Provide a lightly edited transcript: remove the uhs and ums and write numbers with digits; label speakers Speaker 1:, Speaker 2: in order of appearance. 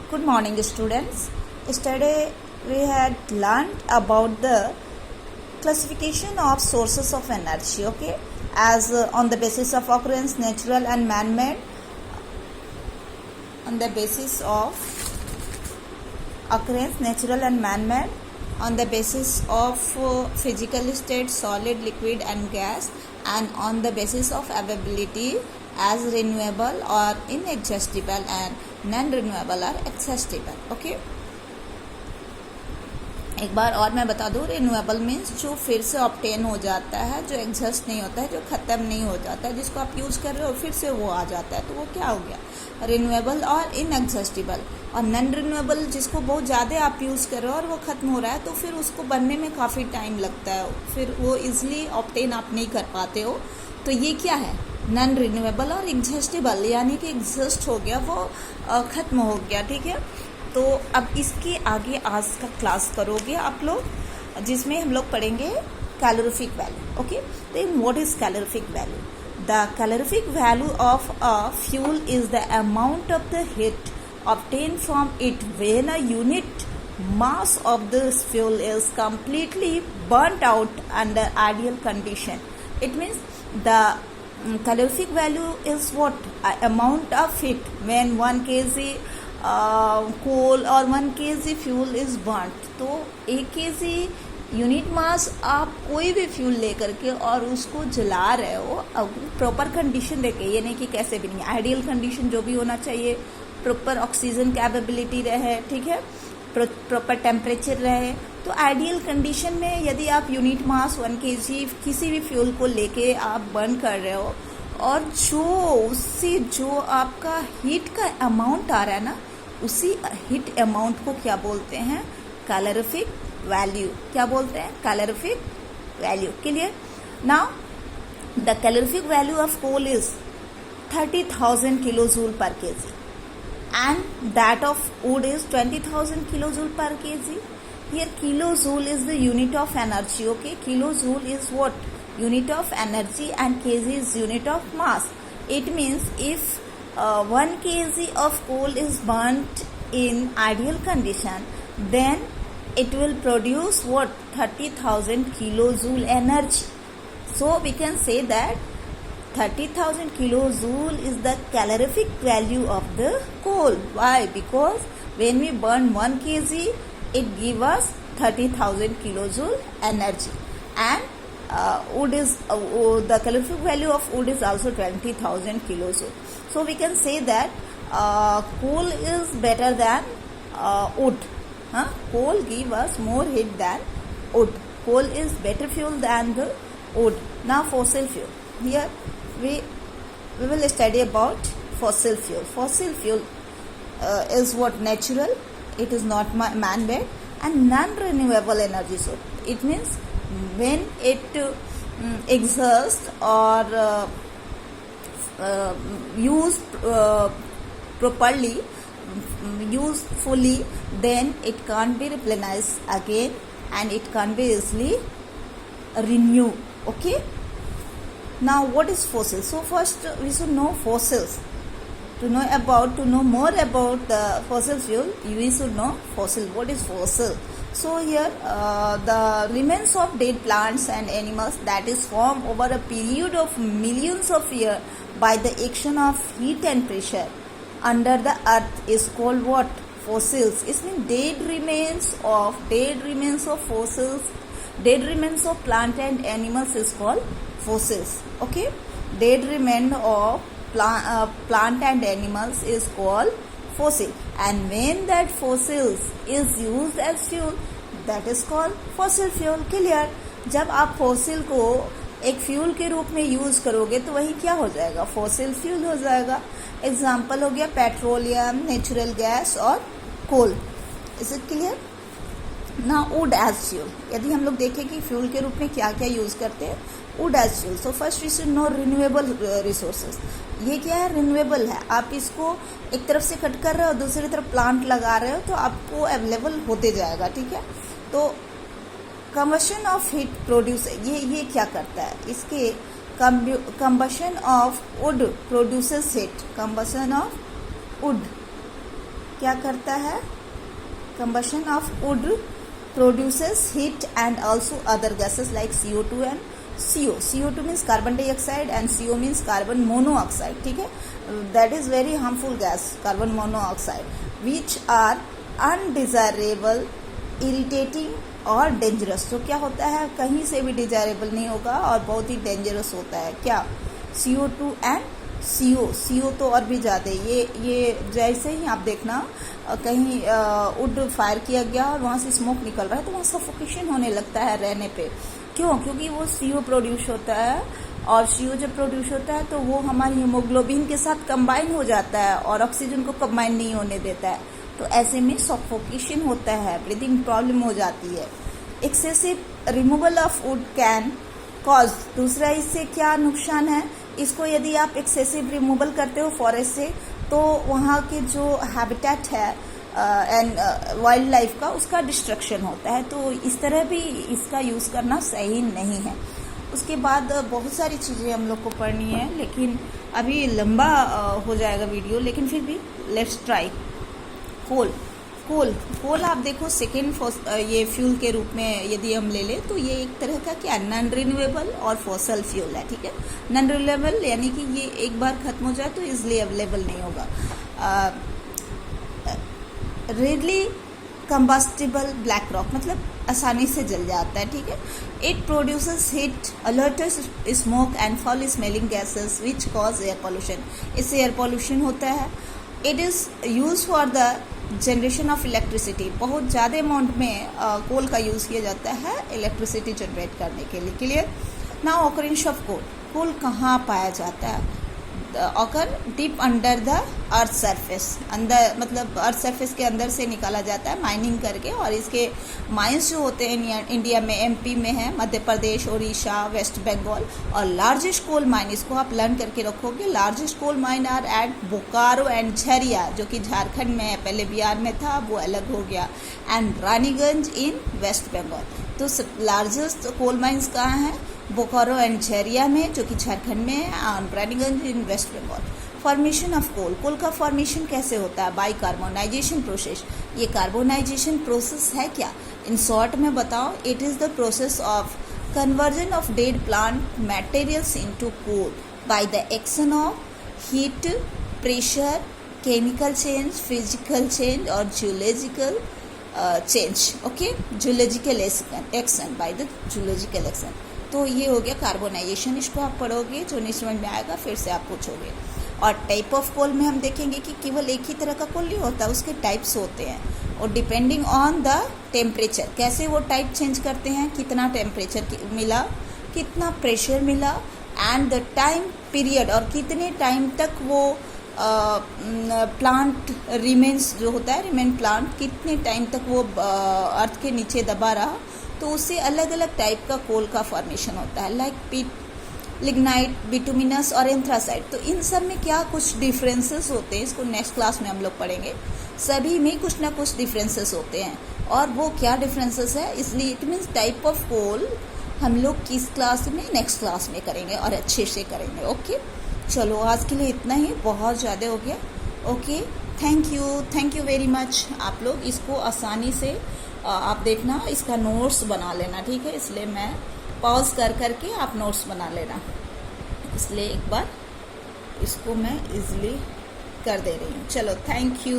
Speaker 1: Good morning, students. Yesterday we had learned about the classification of sources of energy. Okay, as on the basis of occurrence, natural and man-made. On the basis of occurrence, natural and man-made. On the basis of physical state, solid, liquid, and gas, and on the basis of availability as renewable or inexhaustible and non-renewable or exhaustible. Okay. एक बार और मैं बता दूँ, renewable means जो फिर से obtain हो जाता है, जो एग्जॉस्ट नहीं होता है, जो ख़त्म नहीं हो जाता है, जिसको आप यूज़ कर रहे हो फिर से वो आ जाता है, तो वो क्या हो गया, रिन्यूएबल और इनएग्जॉस्टिबल। और नॉन रिन्यूएबल जिसको बहुत ज़्यादा आप यूज़ कर रहे हो और वो ख़त्म हो रहा है, तो फिर उसको बनने में काफ़ी टाइम लगता है, फिर वो ईजिली ऑब्टेन आप नहीं कर पाते हो। तो ये क्या है, नॉन रिन्यूएबल और एग्जॉस्टिबल, यानी कि एग्जॉस्ट हो गया, वो ख़त्म हो गया। ठीक है, तो अब इसके आगे आज का क्लास करोगे आप लोग, जिसमें हम लोग पढ़ेंगे कैलोरीफिक वैल्यू। ओके, तो what is calorific value? The calorific value of a fuel is the amount of the heat obtained from it when a unit mass of this fuel is completely burnt out under ideal condition. It means the calorific value is what? Amount of heat when 1 kg coal or 1 kg fuel is burnt. तो 1 kg unit mass आप कोई भी fuel लेकर के और उसको जला रहे हो, अब प्रॉपर कंडीशन देके, ये नहीं कि कैसे भी नहीं, आइडियल कंडीशन जो भी होना चाहिए, प्रॉपर ऑक्सीजन कैपेबिलिटी रहे, ठीक है, प्रॉपर टेम्परेचर रहे। तो आइडियल कंडीशन में यदि आप यूनिट मास 1 kg किसी भी फ्यूल को लेके आप बर्न कर रहे हो, और जो उससे जो आपका हीट का अमाउंट आ रहा है ना, उसी हीट अमाउंट को क्या बोलते हैं? Calorific value. क्या बोलते हैं? Calorific value. Clear? Now the calorific value of coal is 30,000 kilojoule per KG and that of wood is 20,000 kilojoule per kg. Here kilojoule is the unit of energy. Okay, kilojoule is what? Unit of energy, and kg is unit of mass. It means if 1 kg of coal is burnt in ideal condition, then it will produce what? 30,000 kilojoule energy. So we can say that 30,000 kilojoule is the calorific value of the coal. Why? Because when we burn 1 kg, it gives us 30,000 kilojoule energy. And wood is the calorific value of wood is also 20,000 kilojoule. So we can say that coal is better than wood. Coal give us more heat than wood. Coal is better fuel than the wood. Now fossil fuel. Here we will study about fossil fuel. Fossil fuel is what? Natural. It is not man-made and non-renewable energy source. It means when it exhausts or used properly, usefully, then it can't be replenished again and it can't be easily renewed. Okay. Now what is fossil? So first we should know fossils. To know more about the fossil fuel, we should know fossil. What is fossil? So here the remains of dead plants and animals that is formed over a period of millions of years by the action of heat and pressure under the earth is called what? Fossils. It means dead remains of fossils, dead remains of plant and animals is called fossils. Okay, dead remain of plant and animals is called fossil, and when that fossils is used as fuel, that is called fossil fuel. Clear? जब आप fossil को एक fuel के रूप में use करोगे तो वही क्या हो जाएगा? फॉसिल फ्यूल हो जाएगा। एग्जाम्पल हो गया पेट्रोलियम, नेचुरल गैस और कोल। Is it clear? ना वुड एज फ्यूल, यदि हम लोग देखें कि फ्यूल के रूप में क्या क्या यूज करते हैं, wood as fuel. So first we should know renewable resources. ये क्या है? रिन्यूएबल है। आप इसको एक तरफ से कट कर रहे हो, दूसरी तरफ प्लांट लगा रहे हो, तो आपको अवेलेबल होते जाएगा। ठीक है, तो कंबशन ऑफ हीट प्रोड्यूस, ये क्या करता है? इसके combustion of wood produces heat. Combustion of wood क्या करता है? Combustion of wood produces heat and also other gases like CO2 and CO. CO2 means carbon dioxide and CO means carbon monoxide. ठीक है, that is very harmful gas, carbon monoxide, which are undesirable, irritating और dangerous. तो क्या होता है? कहीं से भी डिजायरेबल नहीं होगा और बहुत ही डेंजरस होता है. क्या? CO2 एंड CO तो और भी ज़्यादा. ये जैसे ही आप देखना कहीं वुड फायर किया गया और वहाँ से स्मोक निकल रहा है तो वहाँ सफोकेशन होने लगता है रहने पे. क्यों? क्योंकि वो CO प्रोड्यूस होता है और CO जब प्रोड्यूस होता है तो वो हमारी हीमोग्लोबिन के साथ कंबाइन हो जाता है और ऑक्सीजन को कंबाइन नहीं होने देता है. तो ऐसे में सफोकेशन होता है, ब्रीदिंग प्रॉब्लम हो जाती है. Excessive removal of would can cause. दूसरा इससे क्या नुकसान है? इसको यदि आप एक्सेसिव रिमूवल करते हो फॉरेस्ट से तो वहाँ के जो हैबिटेट है एंड वाइल्ड लाइफ का, उसका डिस्ट्रक्शन होता है. तो इस तरह भी इसका यूज़ करना सही नहीं है. उसके बाद बहुत सारी चीज़ें हम लोग को पढ़नी है, लेकिन अभी लंबा हो जाएगा वीडियो, लेकिन फिर भी लेट्स ट्राई. कोल आप देखो सेकेंड ये फ्यूल के रूप में यदि हम ले लें तो ये एक तरह का क्या, नॉन रिन्यूएबल और फॉसल फ्यूल है. ठीक है, नॉन रिन्यूएबल यानी कि ये एक बार खत्म हो जाए तो इजिली अवेलेबल नहीं होगा. रेडली कंबस्टिबल ब्लैक रॉक, मतलब आसानी से जल जाता है. ठीक है, it produces heat, alerts smoke and fall smelling gases which cause air pollution. इससे एयर पॉल्यूशन होता है. It is use for the generation of electricity. बहुत ज़्यादा अमाउंट में कोल का यूज़ किया जाता है इलेक्ट्रिसिटी जनरेट करने के लिए. Clear? Now occurrence of coal कहाँ पाया जाता है? Occur deep under the earth surface. अंदर मतलब अर्थ सरफेस के अंदर से निकाला जाता है माइनिंग करके. और इसके माइंस जो होते हैं इंडिया में, MP में है, मध्य प्रदेश, उड़ीसा, वेस्ट बंगाल. और लार्जेस्ट कोल माइन, इसको आप लर्न करके रखोगे, largest coal mine are at Bokaro and Jharia, जो कि झारखंड में है, पहले बिहार में था, वो अलग हो गया, एंड रानीगंज इन वेस्ट बंगाल. तो लार्जेस्ट कोल माइंस कहाँ हैं? बोकारो एंड झरिया में, जो कि झारखंड में है, और Raniganj in West Bengal. Formation of coal का फॉर्मेशन कैसे होता है? By carbonization process. ये कार्बोनाइजेशन प्रोसेस है क्या? इन शॉर्ट में बताओ, it is the process of conversion of dead plant materials into coal by the action of heat, pressure, chemical change, physical change और geological change. Okay, geological action, by the geological action. तो ये हो गया carbonisation. इसको आप पढ़ोगे जो नहीं समझ में आएगा फिर से आप पूछोगे. और टाइप ऑफ कोल में हम देखेंगे कि केवल एक ही तरह का कोल नहीं होता, उसके टाइप्स होते हैं. और डिपेंडिंग ऑन द टेम्परेचर, कैसे वो टाइप चेंज करते हैं, कितना टेम्परेचर मिला, कितना प्रेशर मिला, एंड द टाइम पीरियड, और कितने टाइम तक वो प्लांट रिमेन्स जो होता है, रिमेन प्लांट कितने टाइम तक वो अर्थ के नीचे दबा रहा. तो उससे अलग अलग टाइप का कोल का फॉर्मेशन होता है, लाइक पिट, लिग्नाइट, बिटुमिनस और एंथ्रासाइट. तो इन सब में क्या कुछ डिफरेंसेस होते हैं, इसको नेक्स्ट क्लास में हम लोग पढ़ेंगे. सभी में कुछ ना कुछ डिफरेंसेस होते हैं, और वो क्या डिफरेंसेस है, इसलिए it means type of coal हम लोग किस क्लास में, नेक्स्ट क्लास में करेंगे और अच्छे से करेंगे. ओके, चलो आज के लिए इतना ही, बहुत ज़्यादा हो गया. Okay, thank you very much. आप लोग इसको आसानी से आप देखना, इसका नोट्स बना लेना. ठीक है, इसलिए मैं पॉज कर करके आप नोट्स बना लेना, इसलिए एक बार इसको मैं इजीली कर दे रही हूँ. चलो, थैंक यू.